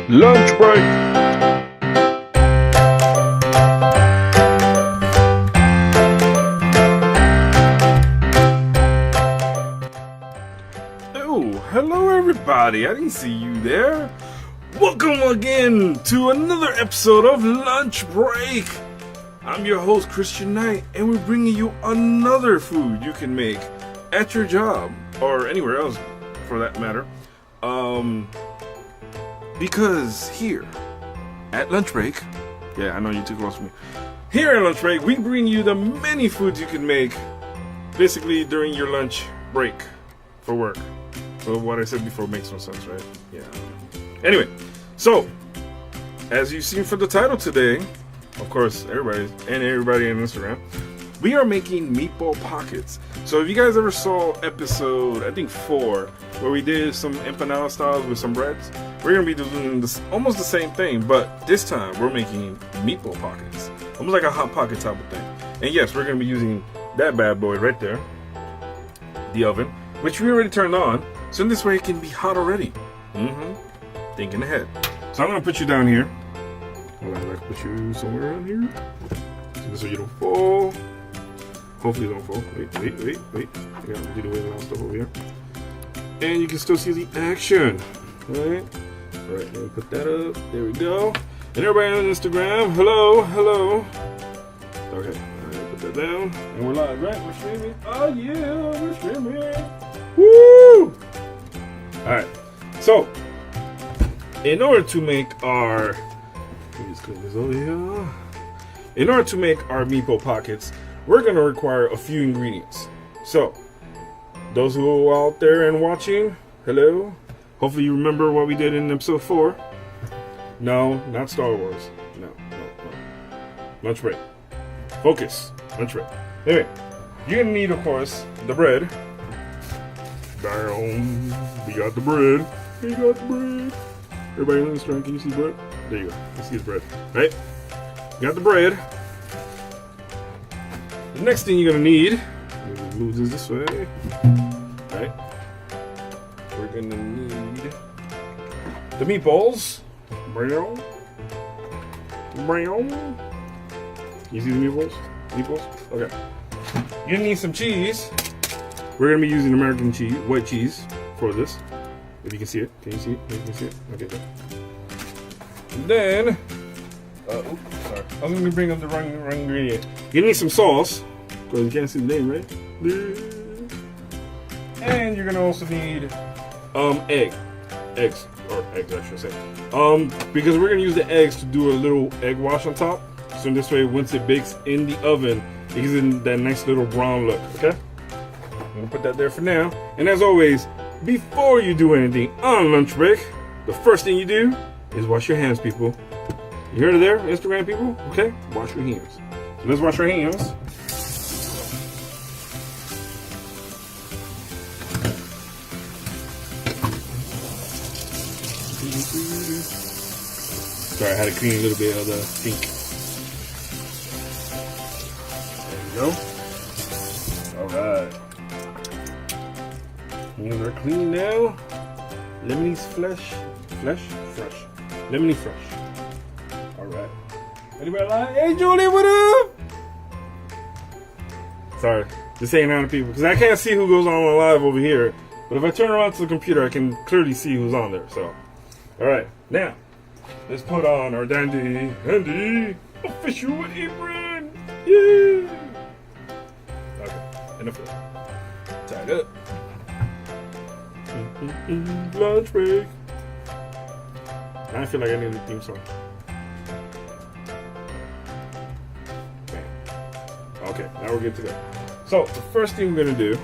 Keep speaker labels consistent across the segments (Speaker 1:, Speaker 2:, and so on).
Speaker 1: Lunch break. Oh, hello everybody. I didn't see you there. Welcome again to another episode of Lunch Break. I'm your host, Cristianknight, and we're bringing you another food you can make at your job or anywhere else for that matter. Because here at Lunch Break, yeah, I know you're too close to me. Here at Lunch Break, we bring you the many foods you can make basically during your lunch break for work. So what I said before makes no sense, right? Yeah. Anyway, so as you've seen from the title today, of course, everybody on Instagram, we are making meatball pockets. So if you guys ever saw episode, I think 4, where we did some empanada styles with some breads, we're going to be doing this, almost the same thing, but this time we're making meatball pockets. Almost like a Hot Pocket type of thing. And yes, we're going to be using that bad boy right there, the oven, which we already turned on. So in this way it can be hot already. Thinking ahead. So I'm going to put you down here. I'm going to put you somewhere around here. So you don't fall. Hopefully you don't fall. Wait. I gotta do the way around stuff over here. And you can still see the action. Alright, let me put that up. There we go. And everybody on Instagram, hello. Okay, alright, put that down. And we're live, right? We're streaming. Oh yeah, we're streaming. Woo! Alright, so in order to make our meatball pockets, we're going to require a few ingredients. So, those who are out there and watching, hello. Hopefully you remember what we did in episode 4. No, not Star Wars. No. Lunch break. Focus. Lunch break. Anyway, you're going to need, of course, the bread. Down. We got the bread. Everybody on this restaurant, can you see bread? There you go. You see the bread. Right? You got the bread. The next thing you're gonna need, move this way. Right? We're gonna need the meatballs. Brown. You see the meatballs? Okay. You're gonna need some cheese. We're gonna be using American cheese, white cheese, for this. If you can see it. Can you see it? Okay, good. And then, oops, sorry. I was going to bring up the wrong ingredient. You need some sauce, because you can't see the name, right? And you're going to also need eggs, I should say. Because we're going to use the eggs to do a little egg wash on top. So in this way, once it bakes in the oven, it gives it that nice little brown look, okay? I'm going to put that there for now. And as always, before you do anything on lunch break, the first thing you do is wash your hands, people. You heard it there, Instagram people? Okay? Wash your hands. So let's wash our hands. Sorry, I had to clean a little bit of the sink. There we go. Alright. Hands are clean now. Lemony's fresh. Lemony fresh. Alright. Anybody like, hey Julie, what up? Sorry, just saying hi to people, because I can't see who goes on live over here. But if I turn around to the computer, I can clearly see who's on there. So, alright, now, let's put on our dandy official apron. Yeah! Okay, enough of that. Tied up. Lunch break. Now I feel like I need a theme song. Okay, now we're good to go. So the first thing we're gonna do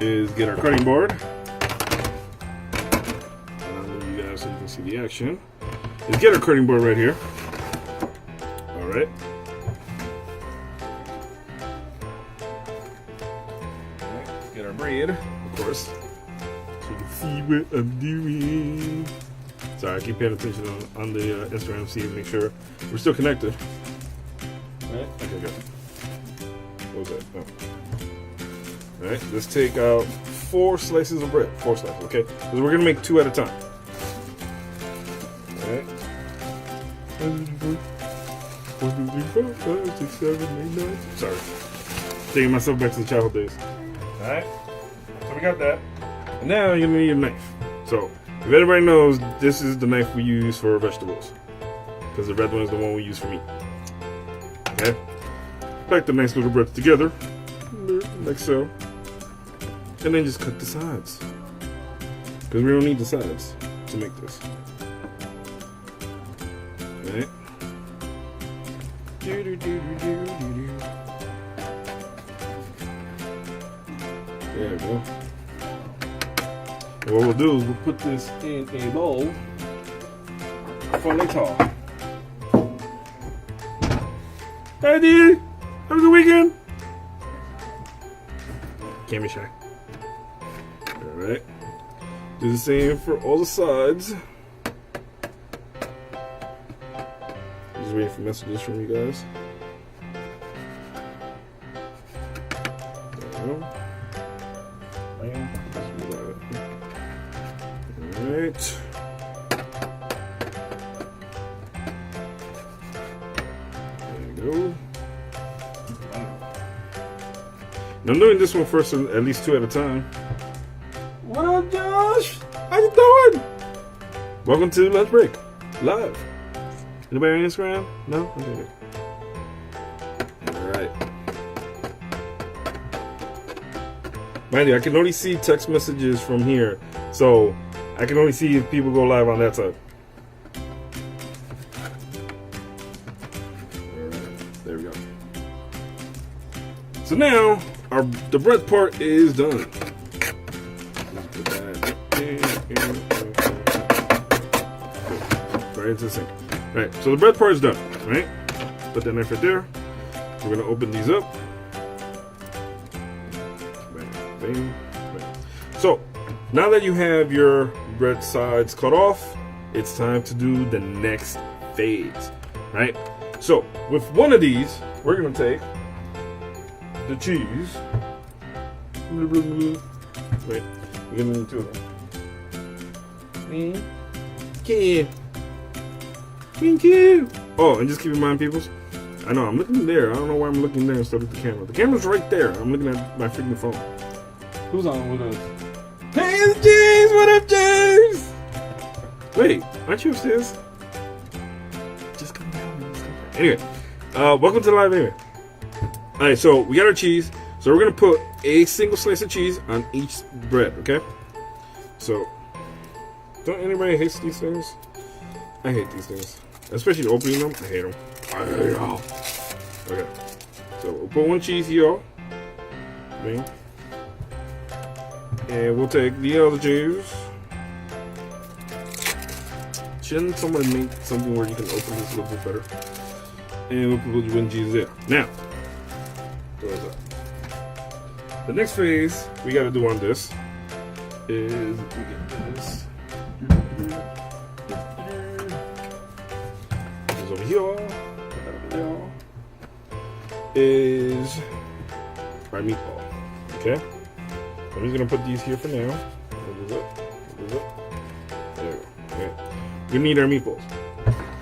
Speaker 1: is get our cutting board. And I'll move you guys so you can see the action. Is get our cutting board right here. All right. Get our bread, of course, so you can see what I'm doing. Sorry, I keep paying attention on the Instagram, see and make sure we're still connected. All right, okay, good. What was that? Oh. All Alright, let's take out 4 slices of bread. 4 slices, okay? Because we're gonna make 2 at a time. Alright. 1, 2, 3, 4, 5, 6, 7, 8, 9. Sorry. Taking myself back to the childhood days. Alright. So we got that. And now you're gonna need a knife. So if anybody knows, this is the knife we use for vegetables. Because the red one is the one we use for meat. Okay? Pack the nice little breads together. Like so. And then just cut the sides. Because we don't need the sides to make this. Alright. There we go. And what we'll do is we'll put this in a bowl for later. Hey, dude! Have a good weekend! Can't be shy. Alright. Do the same for all the sides. Just waiting for messages from you guys. There we go. Alright. Go. Now I'm doing this one first, at least 2 at a time. What up, Josh? How you doing? Welcome to Lunch Break Live. Anybody on Instagram? No? Okay. Alright. Mind you, I can only see text messages from here, so I can only see if people go live on that side. There we go. So now, the bread part is done. Let's put that right into the sink. Right, so the bread part is done, right? Put that knife right there. We're gonna open these up. Bam, bam, bam. So, now that you have your bread sides cut off, it's time to do the next phase, right? So, with one of these, we're gonna take the cheese. Wait, we're gonna need 2 of them. Thank you. Oh, and just keep in mind, peoples. I know I'm looking there. I don't know why I'm looking there instead of the camera. The camera's right there. I'm looking at my freaking phone. Who's on with us? Hey, it's James. What up, James? Wait, aren't you upstairs? Just come down. Anyway, welcome to the live anyway. Alright, so we got our cheese. So we're gonna put a single slice of cheese on each bread, okay? So, don't anybody hate these things? I hate these things. Especially opening them. I hate them. Okay. So we'll put 1 cheese here. Okay. And we'll take the other cheese. Shouldn't somebody make something where you can open this a little bit better? And we'll put 1 cheese there. Now, the next phase we gotta do on this is we get this. Over here is our meatball. Okay, I'm just gonna put these here for now. There we go. Okay. We need our meatballs.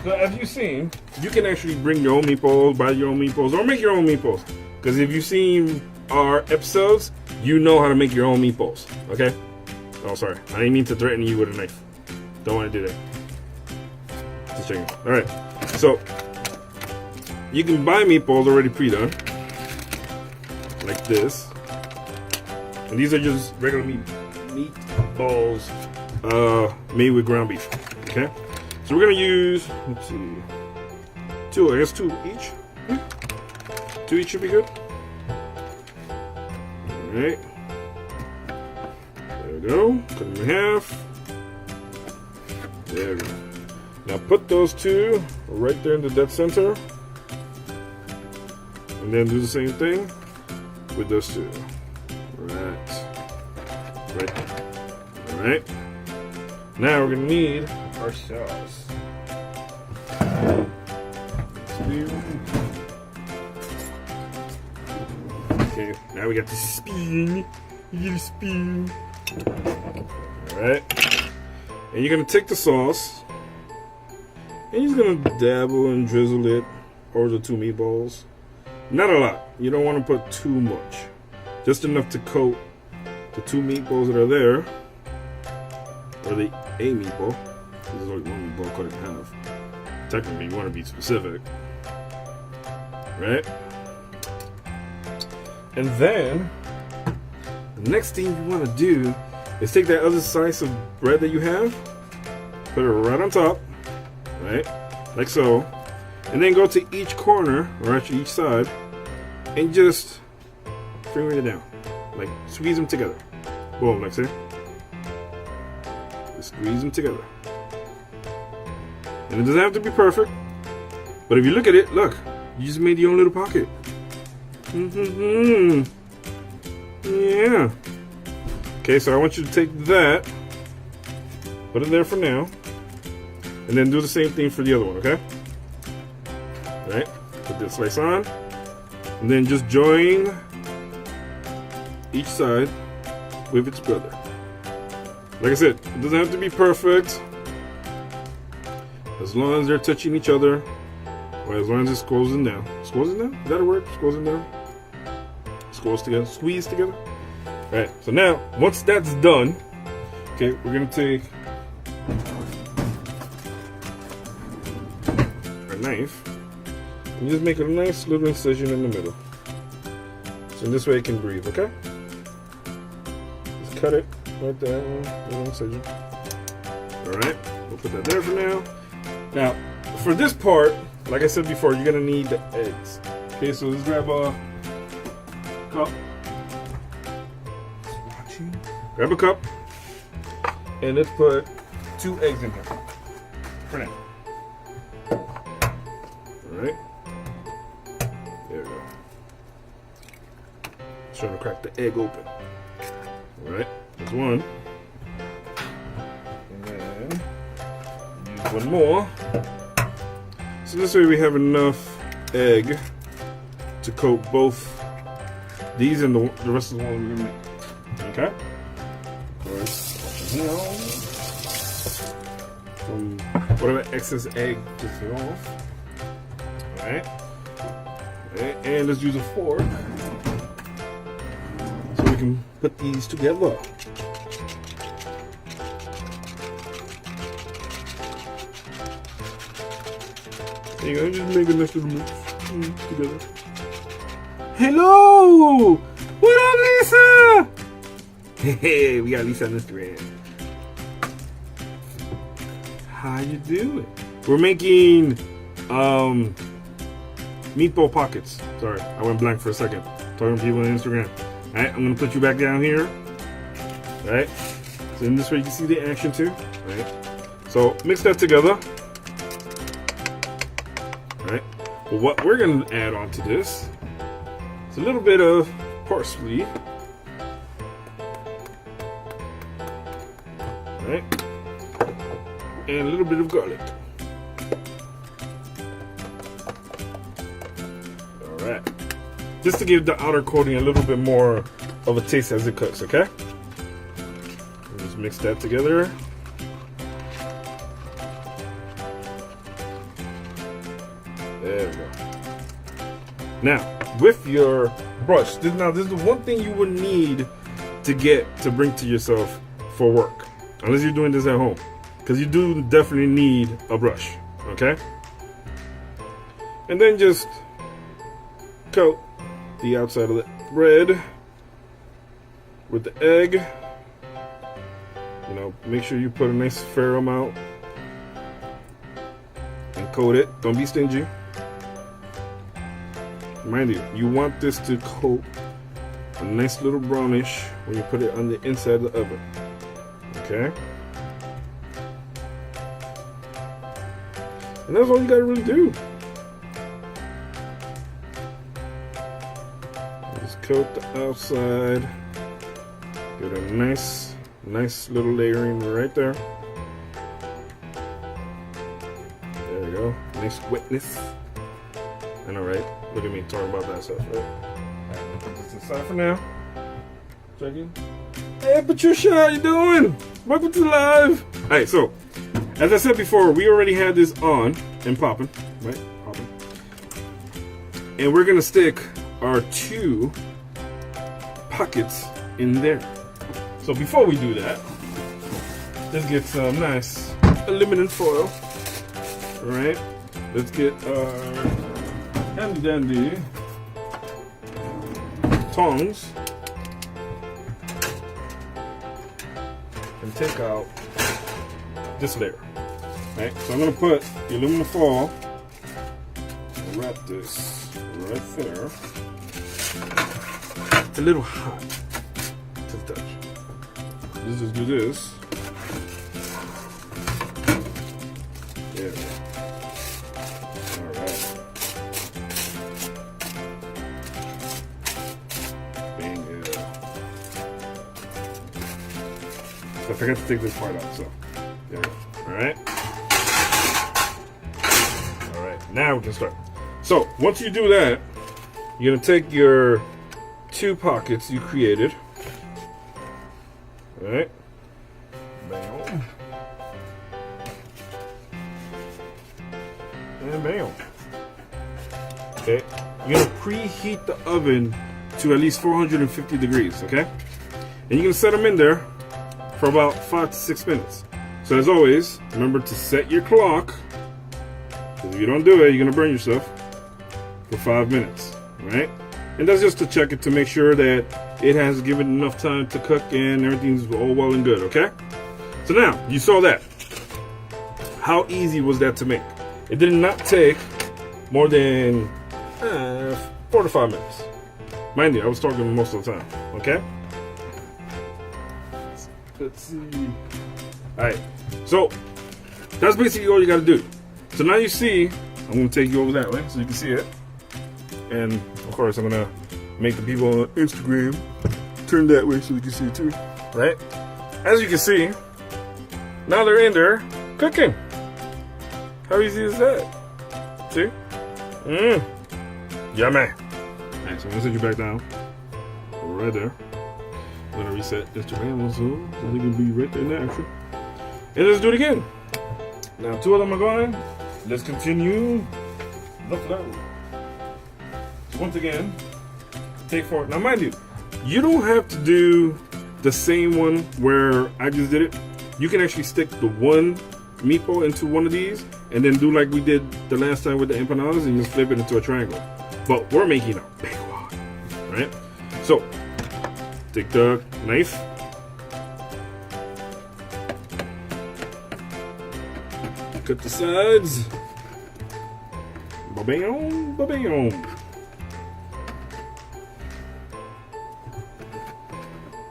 Speaker 1: So as you've seen, you can actually bring your own meatballs, buy your own meatballs, or make your own meatballs. Because if you've seen our episodes, you know how to make your own meatballs. Okay? Oh, sorry. I didn't mean to threaten you with a knife. Don't want to do that. Just checking. Alright. So, you can buy meatballs already pre-done. Like this. And these are just regular meatballs made with ground beef. Okay? So we're going to use, let's see, 2 each. 2 each should be good. Alright. There we go. Cut them in half. There we go. Now put those 2 right there in the dead center. And then do the same thing with those 2. Right. Right there. Alright. Now we're going to need our sauce. Okay, Okay, now we got the spin. You get a spin. Alright. And you're gonna take the sauce and you're just gonna dabble and drizzle it over the 2 meatballs. Not a lot. You don't want to put too much. Just enough to coat the 2 meatballs that are there. Or the a meatball. This is only 1 meatball cut in half. Technically, you want to be specific. Right? And then, the next thing you want to do is take that other slice of bread that you have, put it right on top, right? Like so. And then go to each corner, or actually each side, and just finger it down. Like, squeeze them together. Boom, like so. Just squeeze them together. And it doesn't have to be perfect, but if you look at it, look, you just made your own little pocket. Yeah. Okay, so I want you to take that, put it there for now, and then do the same thing for the other one, okay? Right, put this slice on, and then just join each side with its brother. Like I said, it doesn't have to be perfect, as long as they're touching each other, or as long as it's squeezing down. Squeezing down? Is that a word? Squeezing down? Squeeze together? Squeeze together? Alright, so now, once that's done, okay, we're gonna take our knife and just make a nice little incision in the middle. So in this way it can breathe, okay? Just cut it right there, little incision. Alright, we'll put that there for now. Now, for this part, like I said before, you're gonna need the eggs. Okay, so let's grab a cup. Grab a cup, and let's put 2 eggs in here for now. Alright. There we go. Just trying to crack the egg open. Alright, there's one. And then use one more. So this way we have enough egg to coat both these and the rest of the one we're gonna make. Okay? From whatever excess egg just off. Alright. And let's use a fork so we can put these together. There you go, just make a nice little mix together. Hello! What up, Lisa? Hey, we got Lisa on Instagram. How you doing? We're making meatball pockets. Sorry, I went blank for a second. Talking to people on Instagram. Alright, I'm gonna put you back down here. Alright. So in this way you can see the action too. Alright. So mix that together. Alright. Well, what we're gonna add on to this is a little bit of parsley. Alright. And a little bit of garlic. Alright. Just to give the outer coating a little bit more of a taste as it cooks, okay? Just mix that together. There we go. Now, with your brush, this is the one thing you would need to bring to yourself for work. Unless you're doing this at home. Because you do definitely need a brush, okay? And then just coat the outside of the bread with the egg. You know, make sure you put a nice fair amount and coat it. Don't be stingy. Mind you, you want this to coat a nice little brownish when you put it on the inside of the oven. Okay? And that's all you gotta really do. Just coat the outside. Get a nice little layering right there. There you go. Nice wetness. I know, right? Look at me talking about that stuff, right? Alright, put this aside for now. Checking. Hey Patricia, how you doing? Welcome to live. Alright, so as I said before, we already had this on and popping, right? Popping. And we're gonna stick our 2 pockets in there. So before we do that, let's get some nice aluminum foil. Alright. Let's get our handy dandy tongs and take out this layer. Right? So I'm going to put the aluminum foil and wrap this right there. It's a little hot to the touch. Let's just do this. There. Alright. Bingo. I forgot to take this part out, so there we go. Alright. Alright, now we can start. So, once you do that, you're going to take your 2 pockets you created. Alright. Bam. And bam. Okay. You're going to preheat the oven to at least 450 degrees, okay? And you're going to set them in there for about 5 to 6 minutes. So as always, remember to set your clock, because if you don't do it, you're going to burn yourself, for 5 minutes, right? And that's just to check it to make sure that it has given enough time to cook and everything's all well and good, okay? So now, you saw that. How easy was that to make? It did not take more than 4 to 5 minutes. Mind you, I was talking most of the time, okay? Let's see. Alright, so that's basically all you gotta do. So now you see, I'm gonna take you over that way so you can see it. And of course, I'm gonna make the people on Instagram turn that way so you can see it too. Right? As you can see, now they're in there cooking. How easy is that? See? Yummy. Alright, so I'm gonna set you back down. Right there. I'm gonna reset Instagram also, so they can be right there in the action. And let's do it again. Now 2 of them are going. Let's continue the flow. So once again, take 4. Now mind you, you don't have to do the same one where I just did it. You can actually stick the 1 meatball into one of these and then do like we did the last time with the empanadas and just flip it into a triangle. But we're making a big one, right? So take the knife, cut the sides, ba-bam, ba-bam.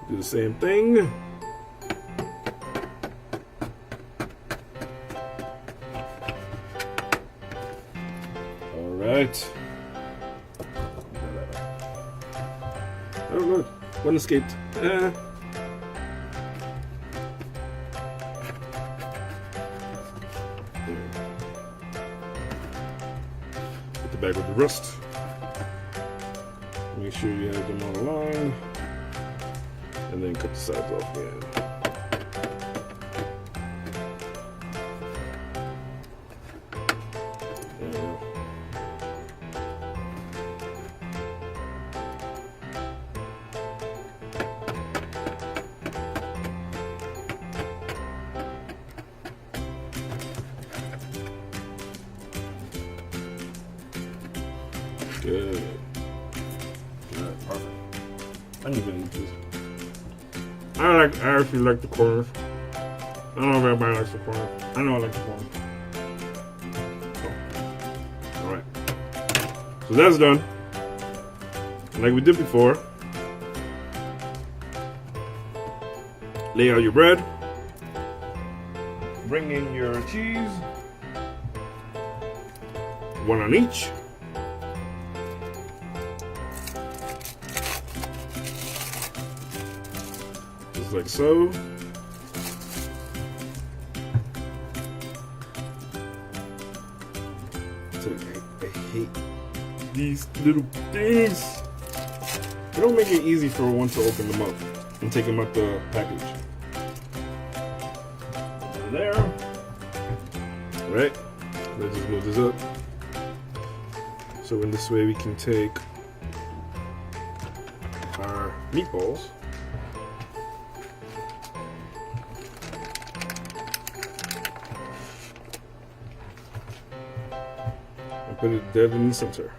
Speaker 1: Do the same thing. All right. Oh look, one escaped. Put the bag with the rust. Make sure you have them all aligned. And then cut the sides off again. Good. Alright, perfect. I'm gonna eat this. I actually like the corners. I don't know if everybody likes the corners. I know I like the corners. So, alright. So that's done. Like we did before. Lay out your bread. Bring in your cheese. 1 on each. Like so. I hate these little things. It'll make it easy for one to open them up and take them out the package. There. All right. Let's just move this up. So in this way we can take our meatballs. And put it dead in the center.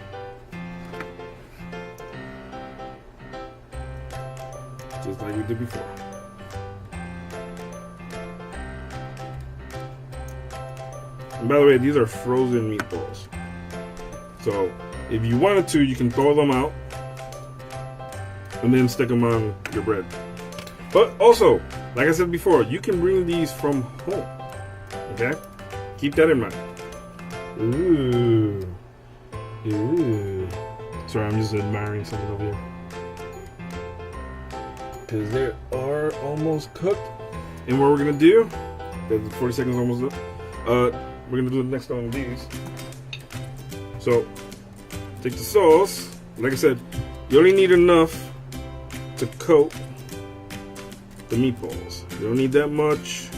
Speaker 1: Just like we did before. And by the way, these are frozen meatballs. So if you wanted to, you can thaw them out and then stick them on your bread. But also, like I said before, you can bring these from home. Okay? Keep that in mind. Ooh. Ooh. Sorry, I'm just admiring something over here. Because they are almost cooked. And what we're going to do, the 40 seconds almost up, we're going to do the next one of these. So, take the sauce. Like I said, you only need enough to coat the meatballs. You don't need that much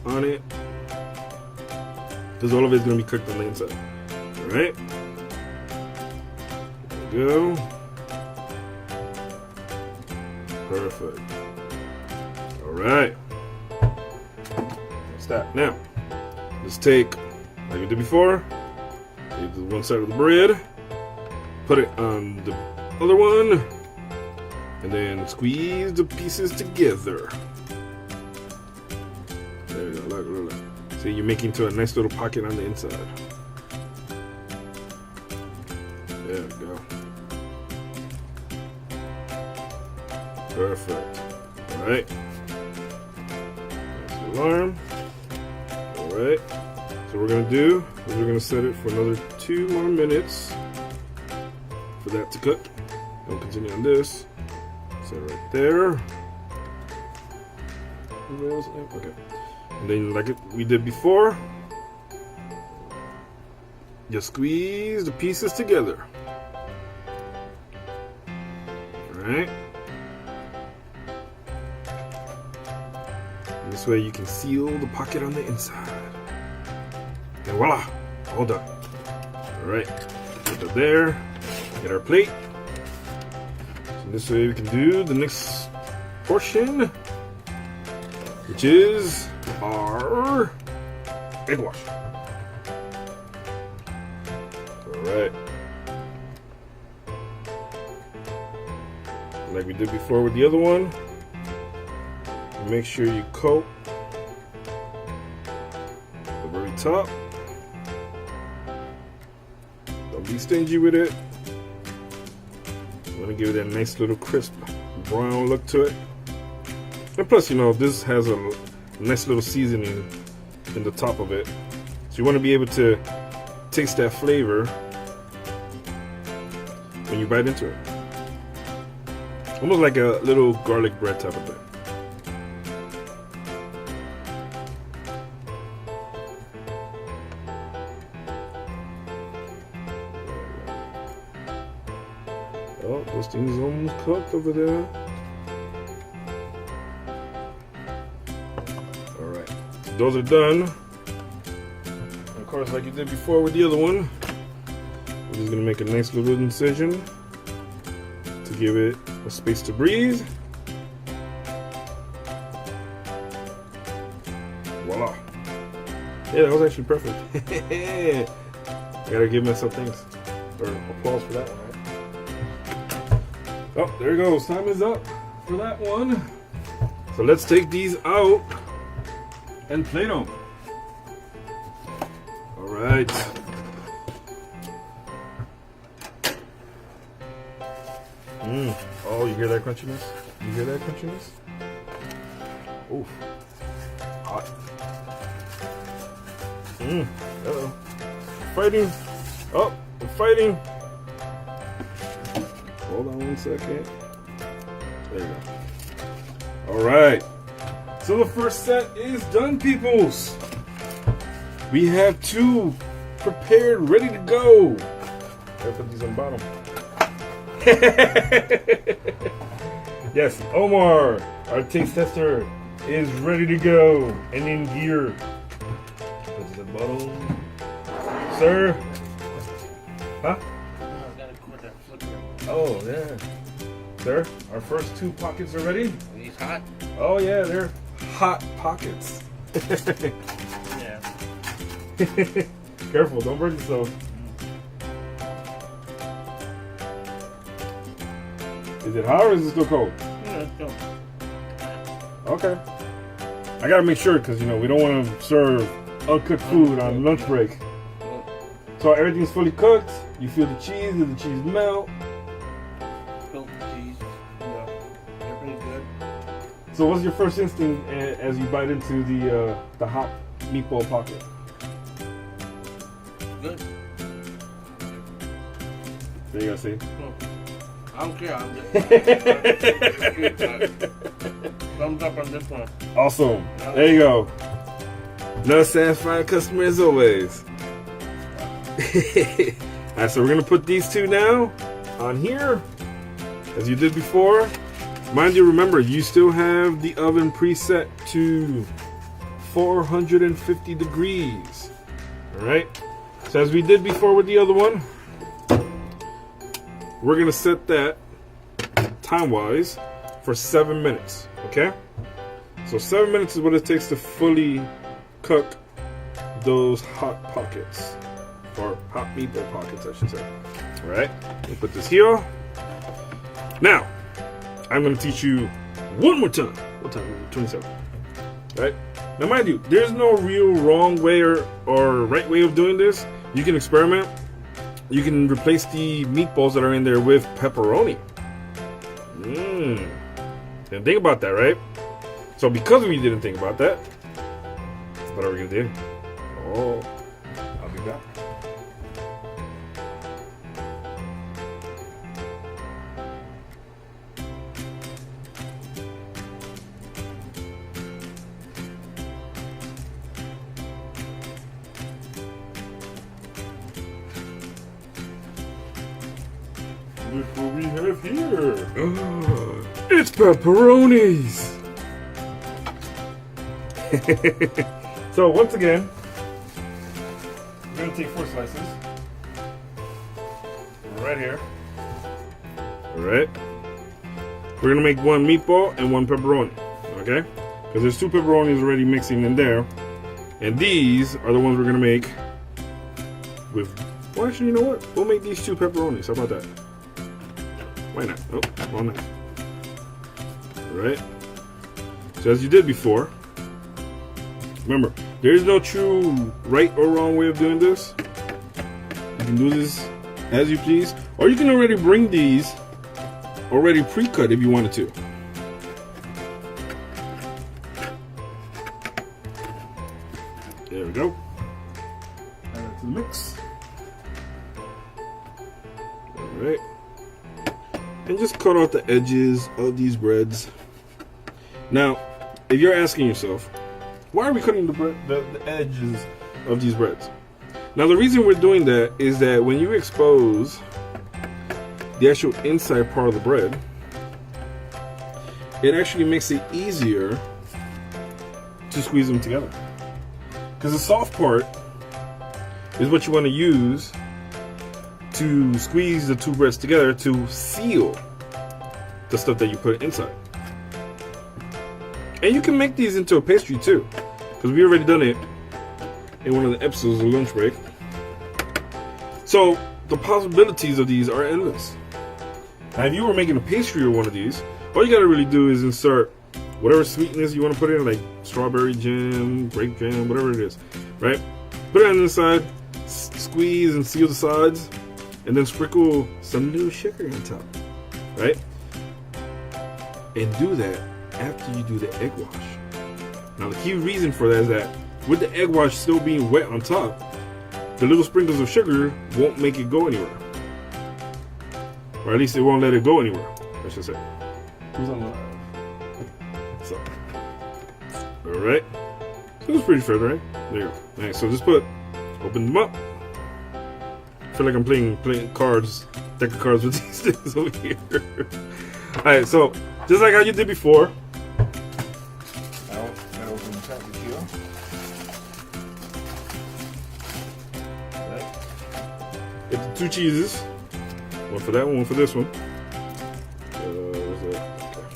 Speaker 1: on it, because all of it's going to be cooked on the inside. Alright? There we go. Perfect. Alright. That's that. Now, let's take, like we did before, take the one side of the bread, put it on the other one, and then squeeze the pieces together. There you go. Look. See, you're making to a nice little pocket on the inside. There we go. Perfect. Alright. That's the alarm. Alright. So what we're going to do is we're going to set it for another 2 more minutes for that to cook. We'll continue on this. Set it right there. Okay. And then like we did before, just squeeze the pieces together. Alright. This way you can seal the pocket on the inside. And voila! All done. Alright. Put it there. Get our plate. So this way we can do the next portion, which is our egg wash. Alright. Like we did before with the other one, make sure you coat the very top. Don't be stingy with it. I'm gonna give it a nice little crisp brown look to it. And plus, you know, this has a nice little seasoning in the top of it. So you want to be able to taste that flavor when you bite into it. Almost like a little garlic bread type of thing. Oh, those things almost cooked over there. Alright, so those are done. And of course, like you did before with the other one, we're just going to make a nice little incision to give it a space to breathe. Voila. Yeah, that was actually perfect. I gotta give myself thanks, or applause for that one, right? Oh, there it goes. Time is up for that one. So let's take these out and plate them. All right. Oh, you hear that crunchiness? You hear that crunchiness? Oof. Hot. Uh-oh. Fighting. Oh, we're fighting. Hold on 1 second. There you go. All right. So the first set is done, peoples. We have 2 prepared, ready to go. Gotta put these on the bottom. Yes, Omar, our taste tester, is ready to go and in gear. This is the bottle. Sir? Huh? Oh, yeah. Sir, our first 2 pockets are ready?
Speaker 2: Are these hot?
Speaker 1: Oh, yeah, they're hot pockets.
Speaker 2: Yeah.
Speaker 1: Careful, don't burn yourself. Is it hot or is it still cold?
Speaker 2: Yeah, let's go.
Speaker 1: Okay. I gotta make sure because, you know, we don't want to serve uncooked food on lunch break. So everything's fully cooked. You feel the cheese. Did the cheese melt?
Speaker 2: Feel the cheese. Yeah. They're pretty good.
Speaker 1: So what's your first instinct as you bite into the hot meatball pocket?
Speaker 2: Good.
Speaker 1: There you go, see?
Speaker 2: I don't care. I'm just thumbs up on this one.
Speaker 1: Awesome. There you go. Another satisfying customer as always. Alright, so we're gonna put these 2 now on here, as you did before. Mind you, remember, you still have the oven preset to 450 degrees. Alright, so as we did before with the other one, we're gonna set that time-wise for 7 minutes, okay? So 7 minutes is what it takes to fully cook those hot pockets. Or hot meatball pockets, I should say. Alright, we'll put this here. Now, I'm going to teach you one more time. What time is it? 27. Alright? Now, mind you, there's no real wrong way or right way of doing this. You can experiment. You can replace the meatballs that are in there with pepperoni. Didn't think about that, right? So, because we didn't think about that, what are we going to do? Oh, I'll be back. Look what we have here. It's pepperonis. So once again, we're going to take 4 slices. Right here. Alright. We're going to make 1 meatball and 1 pepperoni. Okay? Because there's 2 pepperonis already mixing in there. And these are the ones we're going to make with... Well, actually, you know what? We'll make these 2 pepperonis. How about that? Why not? Oh, wrong knife. Alright. So as you did before, remember, there is no true right or wrong way of doing this. You can do this as you please. Or you can already bring these already pre-cut if you wanted to. There we go. Add that to the mix. Alright. And just cut out the edges of these breads. Now, if you're asking yourself, why are we cutting the edges of these breads? Now, the reason we're doing that is that when you expose the actual inside part of the bread, it actually makes it easier to squeeze them together. Because the soft part is what you want to use to squeeze the 2 breads together to seal the stuff that you put inside. And you can make these into a pastry too, because we already done it in one of the episodes of Lunch Break. So the possibilities of these are endless. Now, if you were making a pastry or one of these, all you gotta really do is insert whatever sweetness you want to put in, like strawberry jam, grape jam, whatever it is, right? Put it on the inside, squeeze and seal the sides, and then sprinkle some little sugar on top, right? And do that after you do the egg wash. Now, the key reason for that is that with the egg wash still being wet on top, the little sprinkles of sugar won't make it go anywhere. Or at least it won't let it go anywhere, I should say. Who's on live? So, alright. So it's pretty fair, right? There you go. Alright, so just open them up. I feel like I'm playing cards deck of cards with these things over here. Alright, so just like how you did before.
Speaker 2: Now, open the package here. Right.
Speaker 1: Get the 2 cheeses. One for that one for this one. Where's that? Okay.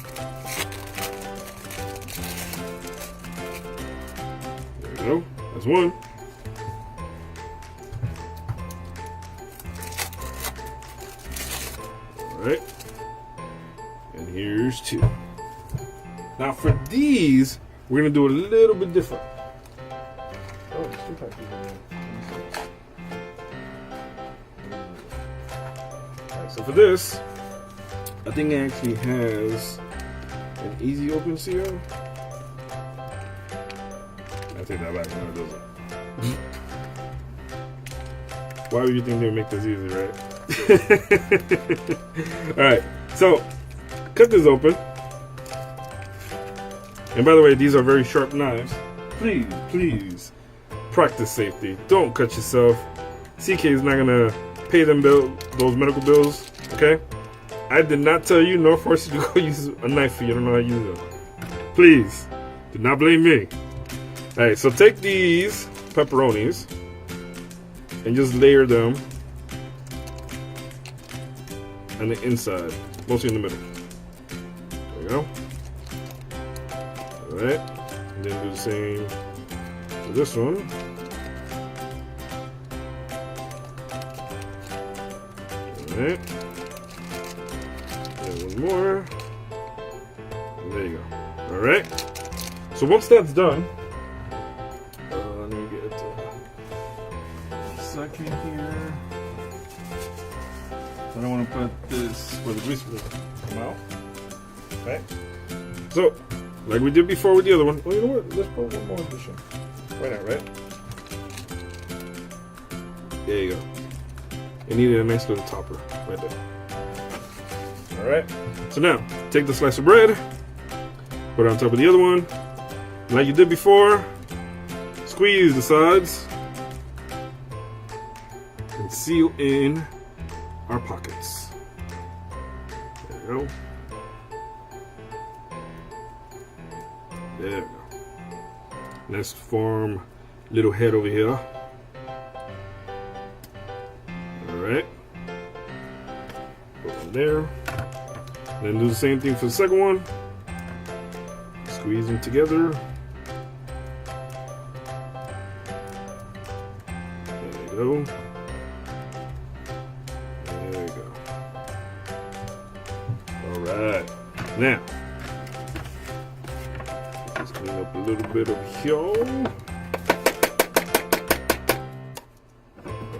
Speaker 1: There we go. That's one. Alright. And here's 2. Now for these, we're going to do a little bit different.
Speaker 2: Oh, there's 2 packages in there.
Speaker 1: So for this, I think it actually has an easy open seal. I take that back, no it doesn't. Why would you think they would make this easy, right? Alright, so cut this open. And by the way, these are very sharp knives. Please, practice safety. Don't cut yourself. CK is not gonna pay them those medical bills, okay? I did not tell you nor force you to go use a knife if you don't know how to use them. Please, do not blame me. Alright, so take these pepperonis and just layer them on the inside, mostly in the middle. There you go. Alright, and then do the same for this one. Alright. And one more. And there you go. Alright. So once that's done, let me get a second here. I don't want to put this where the grease will come out. Right? So, like we did before with the other one. Oh, you know what? Let's put one more addition. Why not, right? There you go. You needed a nice little topper right there. Alright. So now, take the slice of bread, put it on top of the other one. Like you did before, squeeze the sides, and seal in our pockets. There you go. There we go. Let's form a little head over here. Alright. Put one there. Then do the same thing for the second one. Squeeze them together. There you go. There you go. Alright. Now, let's clean up a little bit over here.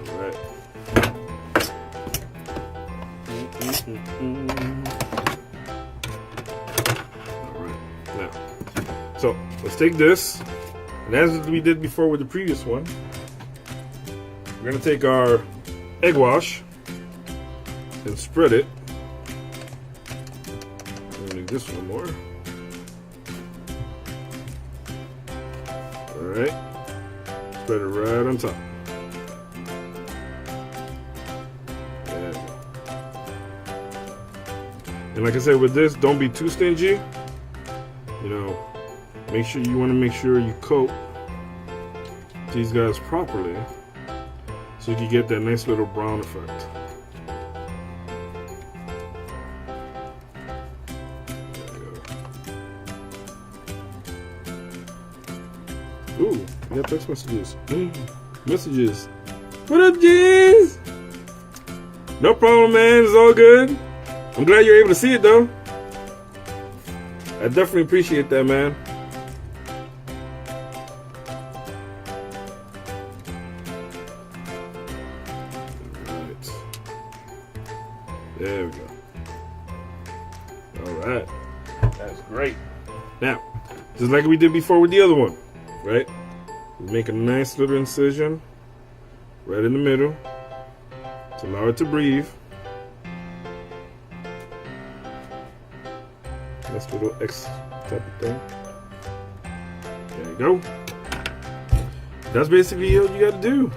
Speaker 1: Alright. Alright. Now, so let's take this, and as we did before with the previous one, we're going to take our egg wash and spread it. I'm going to do this one more. Alright. Spread it right on top. There we go. And like I said, with this, don't be too stingy. You know, make sure you coat these guys properly, so you can get that nice little brown effect. Ooh, we got text messages. Messages. What up, G's? No problem, man. It's all good. I'm glad you're able to see it, though. I definitely appreciate that, man. Alright. There we go. Alright. That's great. Now, just like we did before with the other one, right? We make a nice little incision right in the middle to allow it to breathe. Nice little X type of thing. There you go. That's basically all you gotta do.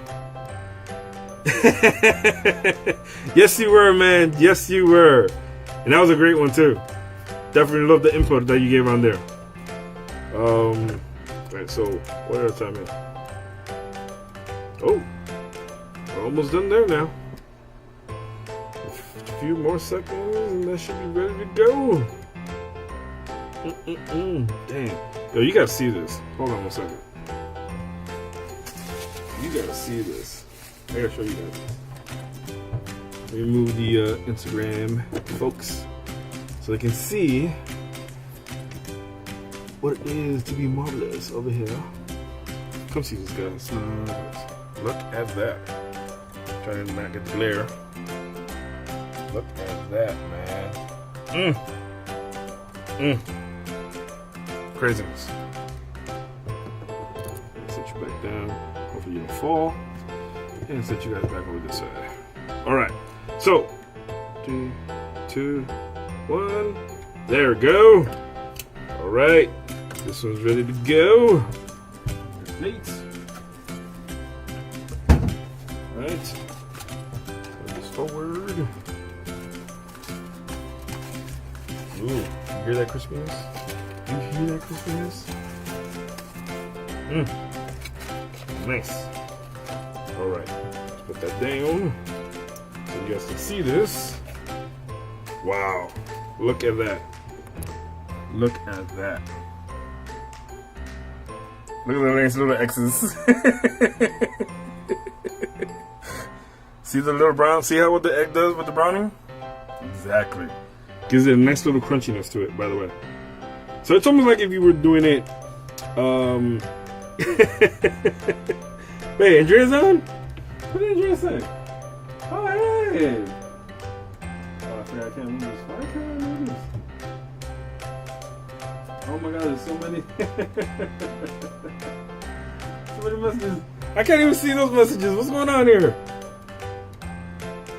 Speaker 1: Yes, you were, man. Yes, you were. And that was a great one, too. Definitely love the input that you gave on there. Alright, so what are the time in? Oh, we're almost done there now. A few more seconds and that should be ready to go. Damn. Yo, you gotta see this. Hold on one second. You gotta see this. I gotta show you guys. Let me move the Instagram folks so they can see what it is to be marvelous over here. Come see this, guys. Look at that. Trying to not get the glare. Look at that, man. Craziness. Set you back down. Hopefully you don't fall. And set you guys back over this side. Alright. So, 3, 2, 1. There we go. Alright. This one's ready to go. Neat. Alright. Move this forward. Ooh, you hear that crispiness? You hear that crispiness? Nice. Alright. Let's put that down so you guys can see this. Wow. Look at that. Look at that. Look at the nice little X's. See the little brown? See how what the egg does with the browning? Exactly. Gives it a nice little crunchiness to it, by the way. So it's almost like if you were doing it. Wait, Andrea's on? What did Andrea say? Oh, hey! Oh, I forgot I can't move this. Why can't I move this? Oh my god, there's so many. So many messages. I can't even see those messages. What's going on here?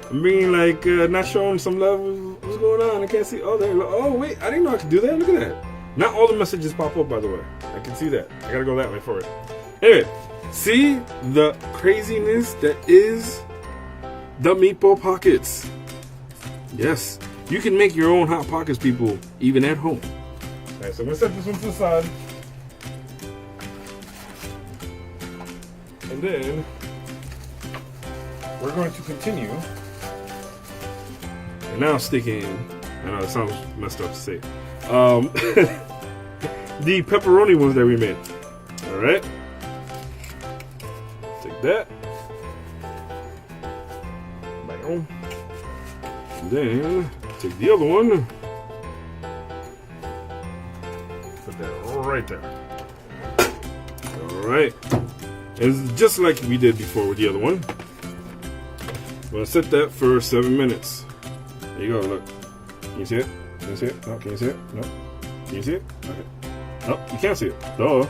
Speaker 1: I'm being like, not showing some love. What's going on? I can't see. Oh, there. Oh, wait. I didn't know I could do that. Look at that. Not all the messages pop up, by the way. I can see that. I gotta go that way for it. Anyway, see the craziness that is the meatball pockets. Yes, you can make your own hot pockets, people, even at home. All right, so I'm gonna set this one to the side. And then we're going to continue. And now sticking, I know it sounds messed up to say, the pepperoni ones that we made. All right, take that. Bam. And then take the other one. Put that right there. All right. It's just like we did before with the other one. I'm gonna set that for 7 minutes. There you go, look. Can you see it? Can you see it? No, can you see it? No. Can you see it? Okay. No, you can't see it. Duh.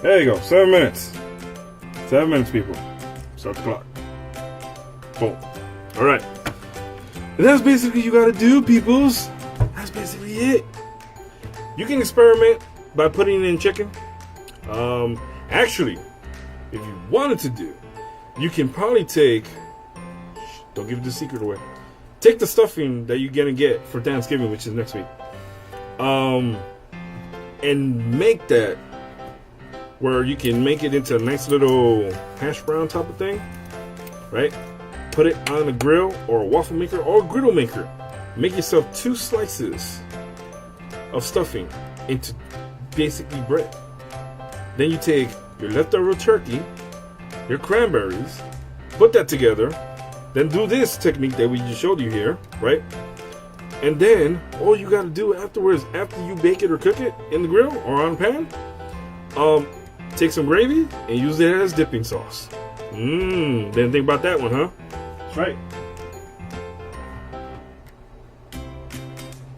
Speaker 1: There you go, 7 minutes. 7 minutes, people. Start the clock. Boom. Alright. And that's basically you gotta do, peoples. That's basically it. You can experiment by putting in chicken. Actually, if you wanted to do, you can probably take, don't give the secret away, take the stuffing that you're gonna get for Thanksgiving, which is next week, and make that where you can make it into a nice little hash brown type of thing, right? Put it on a grill or a waffle maker or a griddle maker. Make yourself 2 slices of stuffing into basically bread. Then you take your leftover turkey, your cranberries, put that together, then do this technique that we just showed you here, right? And then all you gotta do afterwards, after you bake it or cook it in the grill or on pan, take some gravy and use it as dipping sauce. Didn't think about that one, huh? That's right.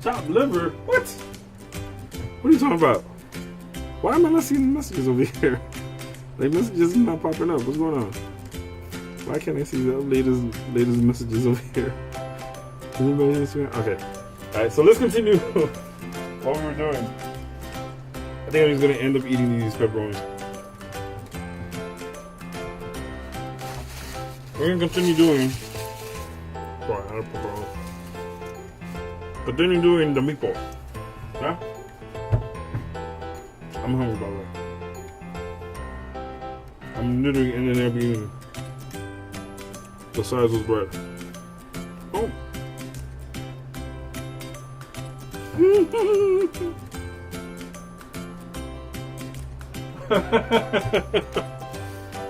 Speaker 1: Chopped liver? What? What are you talking about? Why am I not seeing the messages over here? Like, messages not popping up. What's going on? Why can't I see the latest messages over here? Is anybody listening? Okay. Alright, so let's continue what we were doing. I think I'm just going to end up eating these pepperonis. we're gonna continue doing. Continue doing the meatball. Yeah? I'm hungry, by the way. I'm literally in there being the size of the bread. Oh.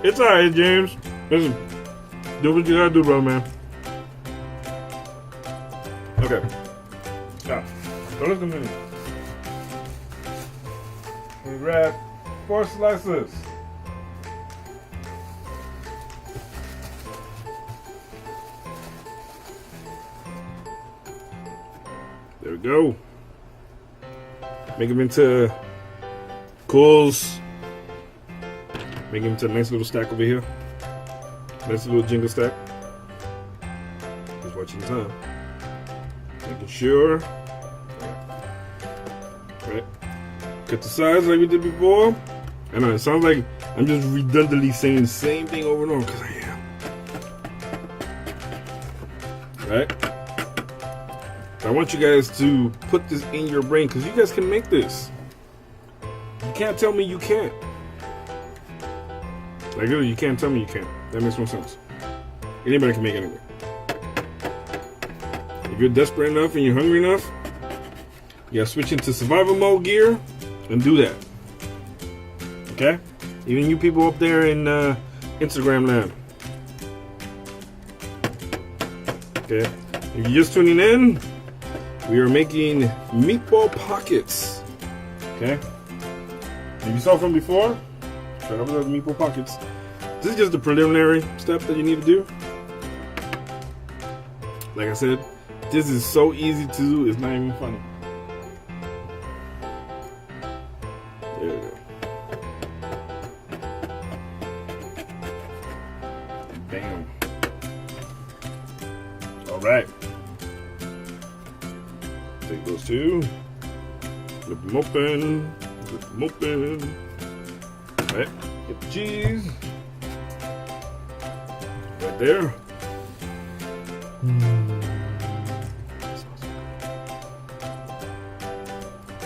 Speaker 1: It's alright, James. Listen, do what you gotta do, brother, man. Okay. Now, so let's continue. We grab 4 slices. There we go. Make them into coals. Make them into a nice little stack over here. Nice little jingle stack. Just watching the time. Making sure. Right. Cut the sides like we did before. I know it sounds like I'm just redundantly saying the same thing over and over because I am. Right? I want you guys to put this in your brain because you guys can make this. You can't tell me you can't. Like, really, you can't tell me you can't. That makes no sense. Anybody can make anything. If you're desperate enough and you're hungry enough, you gotta switch into survival mode gear and do that. Okay? Even you people up there in Instagram land. Okay? If you're just tuning in, we are making meatball pockets. Okay? If you saw from before, try out the meatball pockets. This is just the preliminary step that you need to do. Like I said, this is so easy to do, it's not even funny. There we go. Bam. Alright. Take those two. Flip them open. Flip them open. Alright. Get the cheese. Right there.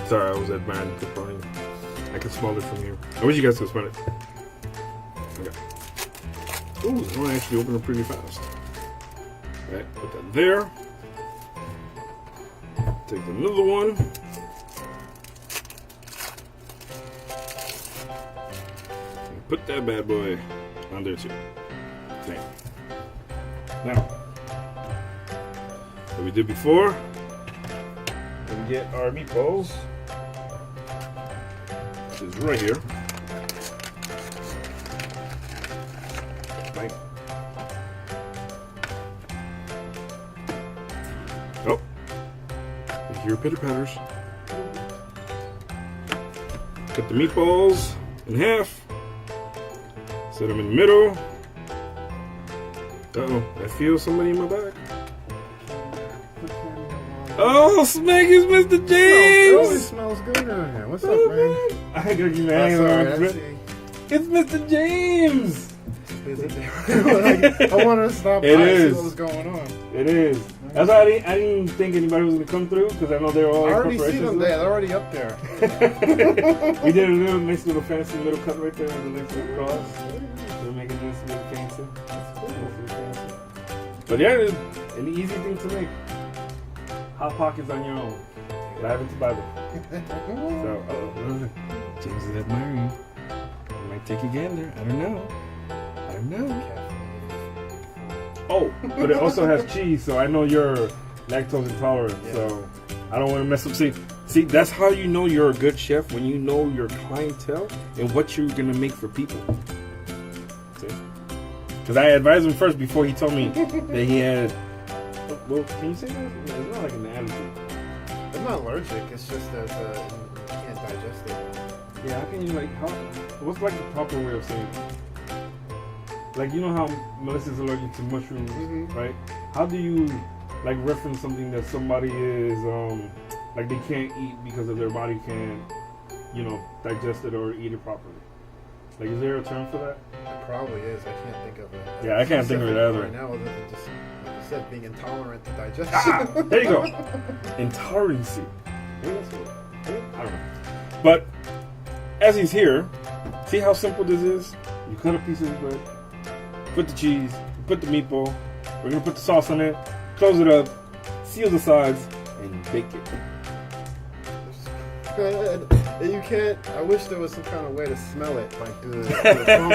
Speaker 1: Sorry, I was admiring the pepperoni. I can smell it from here. I wish you guys could smell it. Okay. Ooh, this one actually opened up pretty fast. Alright, put that there. Take another one. And put that bad boy on there too. There. Now, what we did before, we get our meatballs. Which is right here. Right. Oh, you hear pitter patters. Cut the meatballs in half. Set them in the middle. Uh-oh, I feel somebody in my back. Oh, Smeg is Mr. James!
Speaker 3: It smells good down here. What's up, man?
Speaker 1: I got you, man. It's Mr. James!
Speaker 3: Is it there? I wanted to stop by and see what was going on.
Speaker 1: It is. That's why I didn't think anybody was going to come through because I know they're all
Speaker 3: I already see them there. They're already up there.
Speaker 1: We did a nice little fancy little cut right there with a nice little cross. We're making this little fancy. That's cool. But yeah, it's an easy thing to make. Hot pockets on your own. Dive into Bible. So, James is admiring you. You might take a gander. I don't know. I don't know. Oh, but it also has cheese, so I know you're lactose intolerant. Yeah. So I don't want to mess up. See, that's how you know you're a good chef, when you know your clientele and what you're gonna make for people. See? Because I advised him first before he told me that he had. Well, can you say that? It's not like an allergy.
Speaker 3: I'm not allergic. It's just that you can't digest it.
Speaker 1: Yeah, how can you what's like the proper way of saying it? Like, you know how Melissa's allergic to mushrooms, right? How do you like reference something that somebody is like they can't eat because of their body can't, digest it or eat it properly? Like, is there a term for that?
Speaker 3: probably is. I can't think of it.
Speaker 1: Yeah, I can't think of it either.
Speaker 3: Right now, other than just, like you said, being intolerant to digestion.
Speaker 1: Ah, there you go. Intolerancy. I don't know. But as he's here, see how simple this is? You cut a piece of bread, put the cheese, put the meatball. We're gonna put the sauce on it, close it up, seal the sides, and bake it.
Speaker 3: And you can't. I wish there was some kind of way to smell it, like through the phone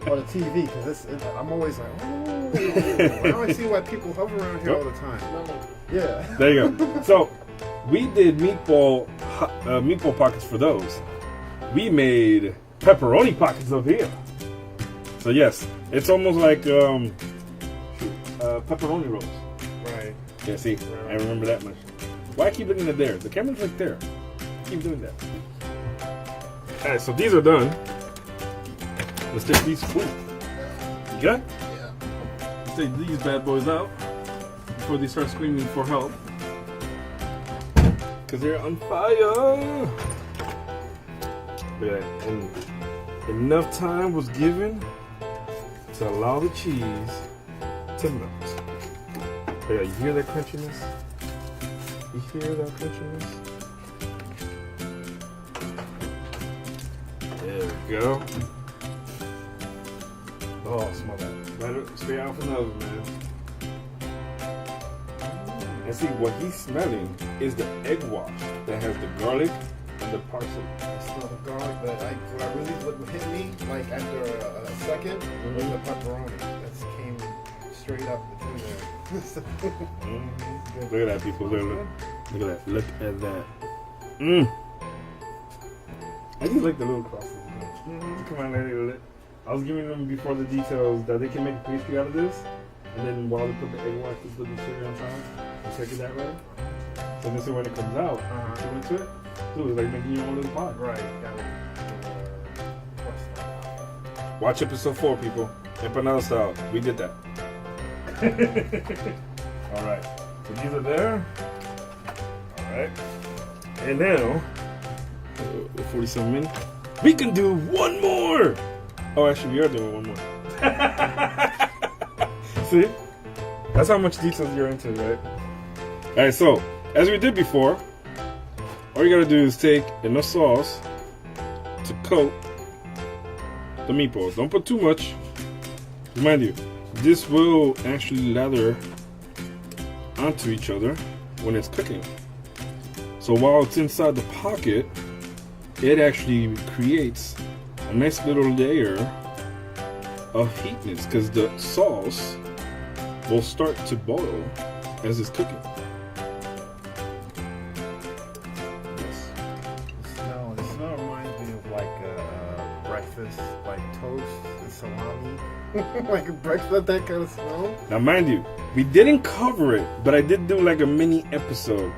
Speaker 3: or the TV, because I'm always like, oh. Now I see why people hover around here all the time. Yeah.
Speaker 1: There you go. So we did meatball pockets for those. We made pepperoni pockets up here. So yes, it's almost like pepperoni rolls.
Speaker 3: Right.
Speaker 1: Yeah. See, I remember that much. Why keep looking at there? The camera's right there. Keep doing that. Alright, so these are done. Let's take these. Ooh. You got?
Speaker 2: Yeah.
Speaker 1: Let's take these bad boys out before they start screaming for help. Because they're on fire. Yeah, and enough time was given to allow the cheese to melt. Yeah, you hear that crunchiness? You hear that crunchiness? There we go. Oh, smell that. Let it stay out from the oven, man. And see, what he's smelling is the egg wash that has the garlic and the parsley.
Speaker 3: I smell the garlic, but what hit me, like after a second, was the pepperoni. That came straight up between there.
Speaker 1: Look at that, people. Look at that. Look at that. Mmm. I just like the little crosses. Come on, let it. I was giving them before the details that they can make a pastry out of this, and then while they put the egg white, just put the sugar on top and shake it that way. So this is when it comes out. You into it. So it's like making your own little pie.
Speaker 3: Right.
Speaker 1: Watch episode 4, people. Empanada style. We did that. All right. So these are there. All right. And now, 47 minutes. We can do one more. Oh, actually, we are doing one more. See? That's how much details you're into, right? All right. So, as we did before, all you gotta do is take enough sauce to coat the meatballs. Don't put too much. Remind you, this will actually lather onto each other when it's cooking. So while it's inside the pocket, it actually creates a nice little layer of heatness because the sauce will start to boil as it's cooking.
Speaker 3: The smell reminds me of like breakfast, like toast and salami. Like a breakfast, that kind of smell.
Speaker 1: Now, mind you, we didn't cover it, but I did do like a mini episode.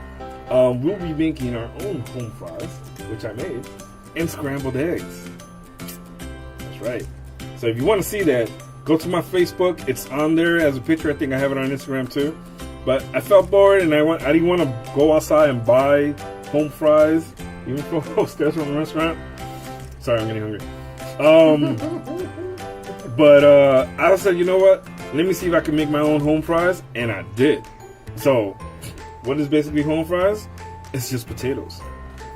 Speaker 1: We'll be making our own home fries, which I made, and scrambled eggs. That's right. So if you want to see that, go to my Facebook. It's on there as a picture. I think I have it on Instagram too. But I felt bored, and I didn't want to go outside and buy home fries, even from upstairs from the restaurant. Sorry, I'm getting hungry. But I said, you know what? Let me see if I can make my own home fries, and I did. So, what is basically home fries? It's just potatoes.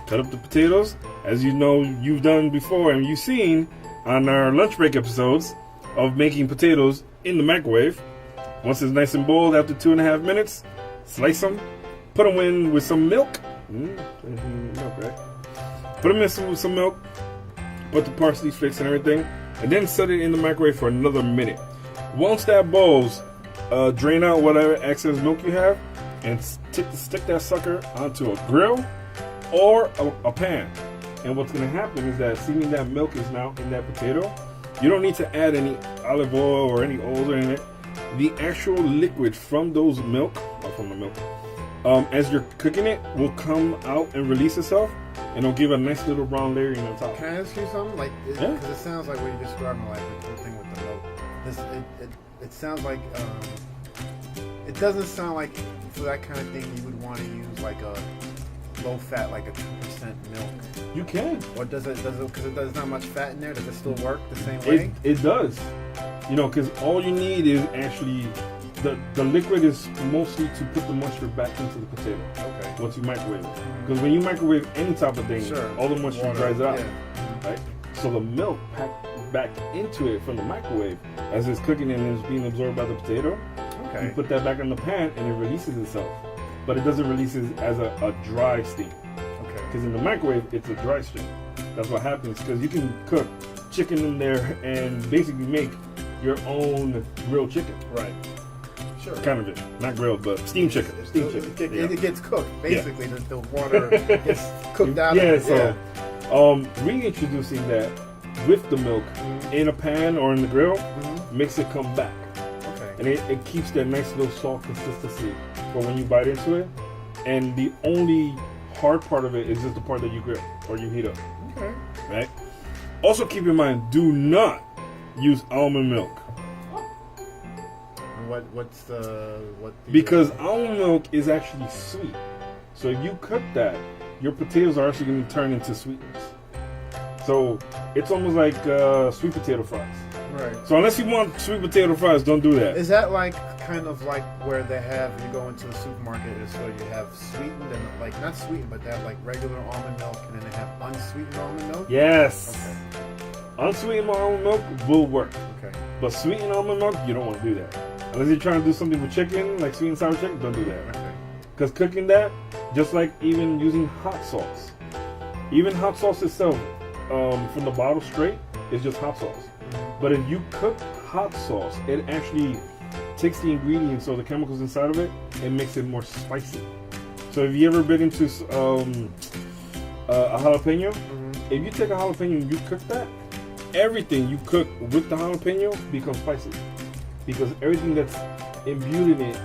Speaker 1: Cut up the potatoes, as you know you've done before, and you've seen on our lunch break episodes of making potatoes in the microwave. Once it's nice and boiled after 2.5 minutes, slice them, put them in with some milk. Milk, right? Put them in with some milk, put the parsley flakes and everything, and then set it in the microwave for another minute. Once that boils, drain out whatever excess milk you have and stick that sucker onto a grill or a pan. And what's going to happen is that, seeing that milk is now in that potato, you don't need to add any olive oil or any oils or anything. The actual liquid from those milk, or from the milk, as you're cooking it, will come out and release itself, and it'll give a nice little brown layering on top.
Speaker 3: Can I ask you something? Like, because it sounds like what you're describing, like the whole thing with the milk. It sounds like it doesn't sound like for that kind of thing you would want to use like a low fat, like a 2% milk.
Speaker 1: You can.
Speaker 3: Or does it because there's not much fat in there? Does it still work the same way?
Speaker 1: It does. You know, because all you need is actually the liquid is mostly to put the moisture back into the potato.
Speaker 3: Okay.
Speaker 1: Once you microwave it, because when you microwave any type of thing,
Speaker 3: sure.
Speaker 1: all the moisture dries out,
Speaker 3: yeah.
Speaker 1: right? So the milk packed back into it from the microwave as it's cooking and it's being absorbed by the potato.
Speaker 3: Okay.
Speaker 1: You put that back in the pan and it releases itself, but it doesn't release it as a dry steam.
Speaker 3: Okay.
Speaker 1: Because in the microwave, it's a dry steam. That's what happens. Because you can cook chicken in there and basically make your own grilled chicken.
Speaker 3: Right. Sure.
Speaker 1: Kind of it. Not grilled, but steamed chicken. Steamed chicken.
Speaker 3: It gets cooked. Basically, the water gets cooked out.
Speaker 1: Yeah,
Speaker 3: of it.
Speaker 1: so reintroducing that with the milk in a pan or in the grill makes it come back.
Speaker 3: Okay.
Speaker 1: And it keeps that nice little soft consistency for when you bite into it. And the only hard part of it is just the part that you grill or you heat up.
Speaker 3: Okay.
Speaker 1: Right? Also keep in mind, do not use almond milk. Because almond milk is actually sweet. So if you cook that, your potatoes are actually going to turn into sweetness. So it's almost like sweet potato fries.
Speaker 3: Right.
Speaker 1: So unless you want sweet potato fries, don't do that.
Speaker 3: Is that like kind of like where they have, you go into the supermarket, is where you have sweetened and like not sweetened, but they have like regular almond milk and then they have unsweetened almond milk?
Speaker 1: Yes.
Speaker 3: Okay.
Speaker 1: Unsweetened almond milk will work.
Speaker 3: Okay.
Speaker 1: But sweetened almond milk, you don't want to do that. Unless you're trying to do something with chicken, like sweet and sour chicken, don't do that.
Speaker 3: Okay.
Speaker 1: Because cooking that, just like even using hot sauce, even hot sauce itself, from the bottle straight, is just hot sauce. But if you cook hot sauce, it actually takes the ingredients or the chemicals inside of it and makes it more spicy. So if you ever been into a jalapeno, if you take a jalapeno and you cook that, everything you cook with the jalapeno becomes spicy. Because everything that's imbued in it,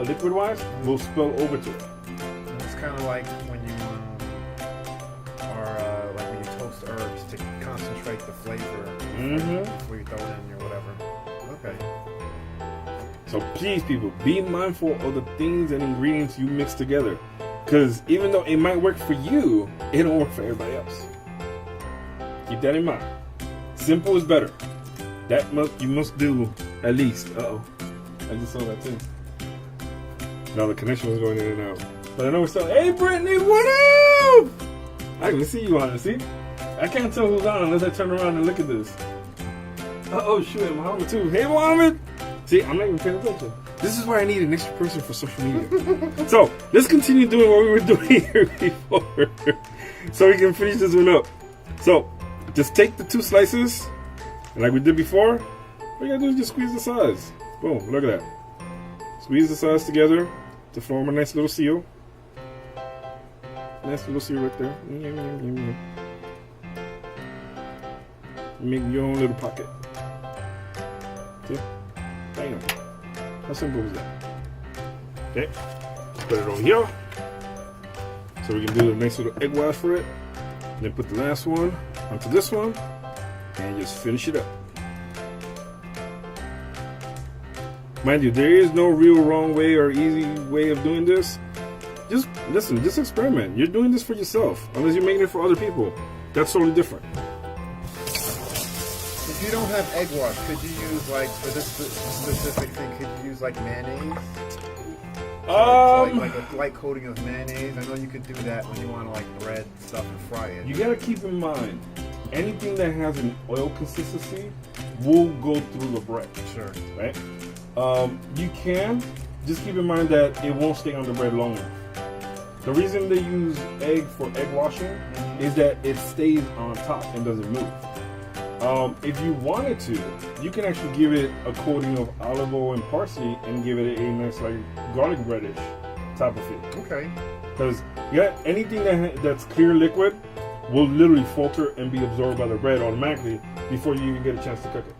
Speaker 1: liquid-wise, will spill over to it.
Speaker 3: And it's kind of like when you like when you toast herbs to concentrate the flavor before you throw it in or whatever. Okay.
Speaker 1: So please, people, be mindful of the things and ingredients you mix together. Because even though it might work for you, it don't work for everybody else. Keep that in mind. Simple is better. That you must do at least. Uh-oh. I just saw that too. Now the connection was going in and out. But I know we're still, hey Brittany, what up? I can see you on it, see? I can't tell who's on unless I turn around and look at this. Uh-oh, shoot, Muhammad too. Hey Muhammad! See, I'm not even paying attention. This is why I need an extra person for social media. So, let's continue doing what we were doing here before. So we can finish this one up. So, just take the 2 slices. And like we did before, all you gotta do is just squeeze the sides. Boom, look at that. Squeeze the sides together to form a nice little seal. Nice little seal right there. Make your own little pocket. See? Bam. How simple was that? Okay, put it over here. So we can do a nice little egg wash for it. And then put the last one onto this one. And just finish it up. Mind you, there is no real wrong way or easy way of doing this. Just listen, just experiment. You're doing this for yourself, unless you're making it for other people. That's totally different.
Speaker 3: If you don't have egg wash, could you use like for this specific thing? Could you use like mayonnaise? Like a light coating of mayonnaise. I know you could do that when you want to like bread stuff and fry it.
Speaker 1: You gotta keep in mind, anything that has an oil consistency will go through the bread.
Speaker 3: Sure.
Speaker 1: Right? You can just keep in mind that it won't stay on the bread long enough. The reason they use egg for egg washing is that it stays on top and doesn't move. If you wanted to, you can actually give it a coating of olive oil and parsley and give it a nice like garlic breadish type of feel.
Speaker 3: Okay.
Speaker 1: Because anything that's clear liquid will literally filter and be absorbed by the bread automatically before you even get a chance to cook it.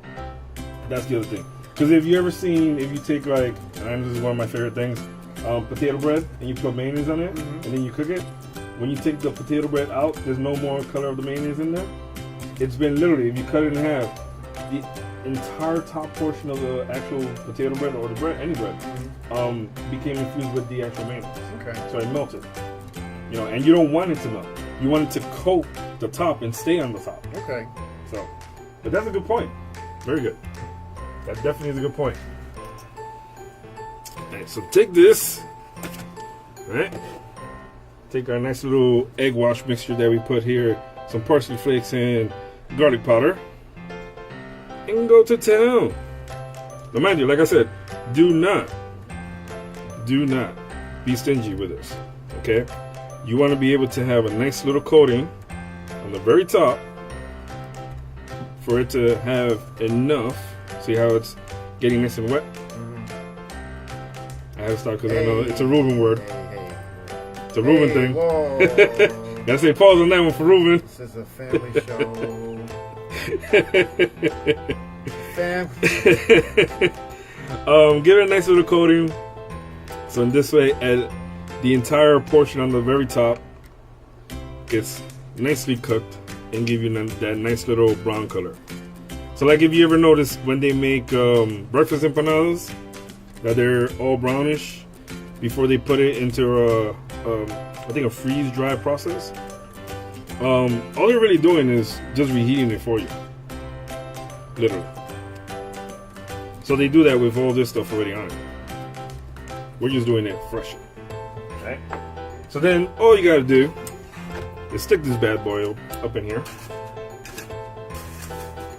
Speaker 1: That's the other thing. Because if you take like, and this is one of my favorite things, potato bread and you put mayonnaise on it and then you cook it, when you take the potato bread out, there's no more color of the mayonnaise in there. It's been literally, if you cut it in half, the entire top portion of the actual potato bread or the bread, any bread, became infused with the actual mayonnaise.
Speaker 3: Okay.
Speaker 1: So it melted. And you don't want it to melt. you want it to coat the top and stay on the top.
Speaker 3: Okay.
Speaker 1: So, but that's a good point. Very good. That definitely is a good point. Alright, so take this. Alright. Take our nice little egg wash mixture that we put here, some parsley flakes and garlic powder, and go to town. But mind you, like I said, do not be stingy with this. Okay? You want to be able to have a nice little coating on the very top for it to have enough. See how it's getting nice and wet? I have to stop because I know it's a Reuben word. It's a Reuben thing.
Speaker 3: Whoa.
Speaker 1: Gotta say pause on that one for Reuben.
Speaker 3: This is a family show.
Speaker 1: Give it a nice little coating. So in this way, the entire portion on the very top gets nicely cooked and give you that nice little brown color. So like if you ever notice when they make breakfast empanadas, that they're all brownish before they put it into I think a freeze dry process. All you're really doing is just reheating it for you, literally. So they do that with all this stuff already on it. We're just doing it fresh. Okay. So then all you gotta do is stick this bad boy up in here.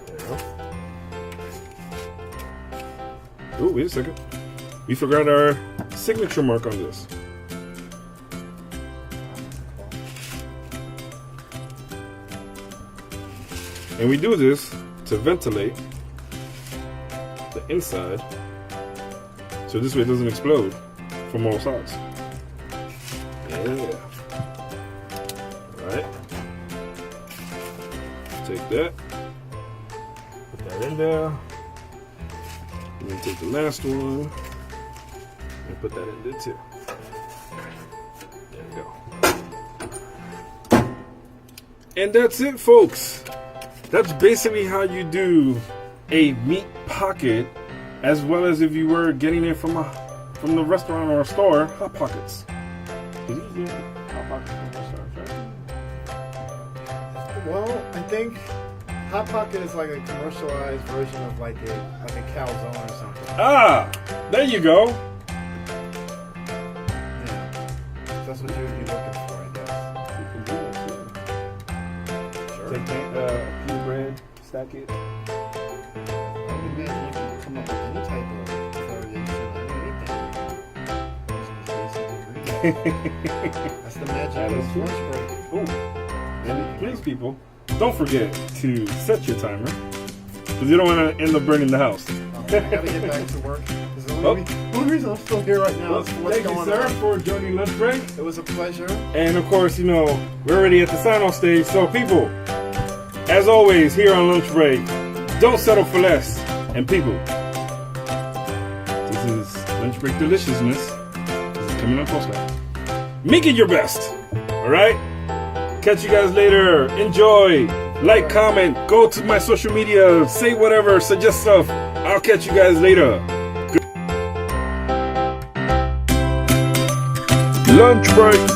Speaker 1: There you go. Oh, wait a second. We forgot our signature mark on this. And we do this to ventilate the inside, so this way it doesn't explode from all sides. Yeah. Alright. Take that. Put that in there. And then take the last one and put that in there too. There we go. And that's it, folks. That's basically how you do a meat pocket, as well as if you were getting it from the restaurant or a store. Hot Pockets. Is he getting Hot Pockets from restaurants, right?
Speaker 3: Well, I think Hot Pocket is like a commercialized version of like a calzone or something.
Speaker 1: Ah, there you go.
Speaker 3: Yeah, that's what you would be looking for, I guess.
Speaker 1: You can do that too.
Speaker 3: Sure.
Speaker 1: Take pita bread, stack it.
Speaker 3: I would imagine you can come up with any type of variation on anything. That's the magic
Speaker 1: That
Speaker 3: of
Speaker 1: is true.
Speaker 3: lunch break.
Speaker 1: Oh, and please, people, don't forget to set your timer, because you don't want to end up burning the house.
Speaker 3: I gotta get back to work. This is the only reason I'm still here right now. Is what's
Speaker 1: Thank you,
Speaker 3: going
Speaker 1: sir,
Speaker 3: on.
Speaker 1: for joining lunch break.
Speaker 3: It was a pleasure.
Speaker 1: And of course, we're already at the sign-off stage. So, people, as always, here on Lunch Break, don't settle for less. And people, this is Lunch Break Deliciousness. This is coming on postcard. Make it your best. All right. Catch you guys later. Enjoy. Like, comment. Go to my social media. Say whatever. Suggest stuff. I'll catch you guys later. Lunch break.